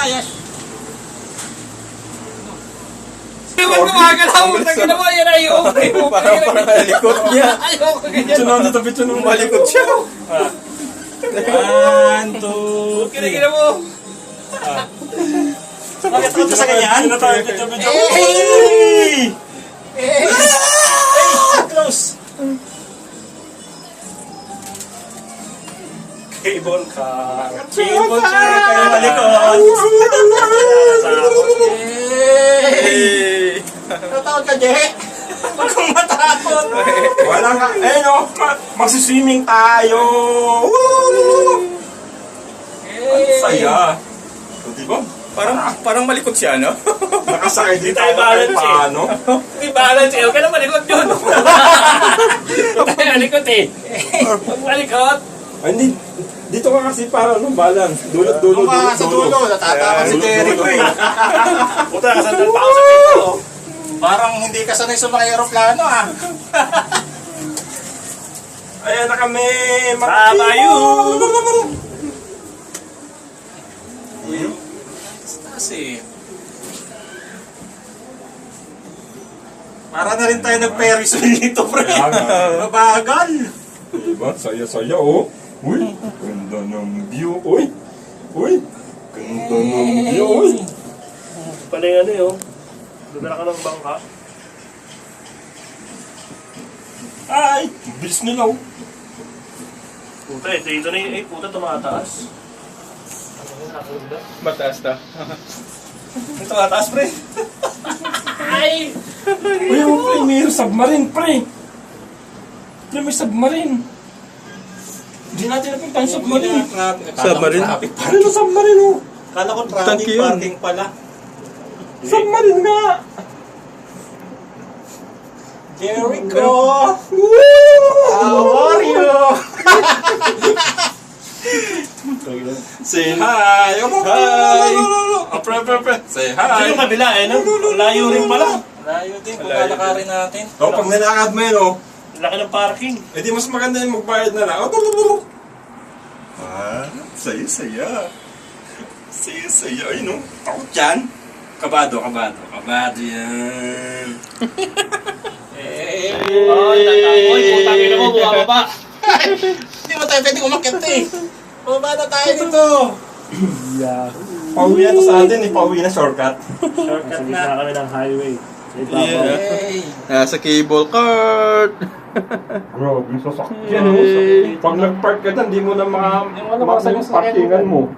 yes. Ewan ko makakalaw. Tagin mo, yan ay yung Parang nalikot niya. Ayoko ganyan. Picture natin ito, picture natin. Malikot siya. 1, 2, 3. Kinikinig mo. Bakit ako sa ganyan? Picture. Close. Cable car. Cable car kayo malikot. Natakot ka, Je? Huwag kong matakot. Wala nga. Eh no, magsiswimming tayo. Ang saya. O, diba? Parang malikot siya, no? Nakasakay din tayo tayo balance kahit paano. May balance eh. Huwag ka na malikot yun. Huwag tayo malikot eh. Huwag malikot. Ay, hindi. Dito ka kasi para ano, balance. Dulot. Kung sa dulo, natatawa si Jericho eh. Puta, kasandal pa ako sa pito. Parang hindi ka sanay sa mga aeroplano ah. Ayan na kami. Babayu. Kasi para na rin tayo nag-Ferris wheel nito, pre. Mabagal. Diba? Saya-saya, oh. Uy, ganda ng view. Uy, ganda ng view, uy. Pala yung ano yun. Dudala ka ng bangka. Ay, bilis nila, oh. Puta, ito na yun. Puta, tumataas. Mataas na. Ito mataas, pre. Ay! Uy, pre, may submarine, pre. Pre, may submarine. Hindi natin napunta ang submarine. Submarine? Ano na submarine, oh? Kala ko Tanki traffic yun. parking pala. Submarine nga. Jericho! How are you? Say hi. Hi. Pre. Say Ito hi. yung kabila eh, no? Ang layo rin pala. Layo din kung lalakarin natin. Oh, pag nilakad mo yun, oh. Laki ng parking. Eh di mas maganda yung magbayad na lang. Oh, tulog. Ah, saya. Saya. Ay, no? Takot yan. Kabado yan. Ay, tatakoy. Putang ina mo, buha pa. Hindi mo tayo pwedeng umakyat eh. Baba na tayo dito. Pauwi na to sa atin, eh. Pauwi na shortcut. Shortcut na. kami ng highway. Hey. Nasa cable cart. Grabe, sasakyan, oh. Pag nag-park ka dyan, di mo na Yung ano, masayang parkingan mo.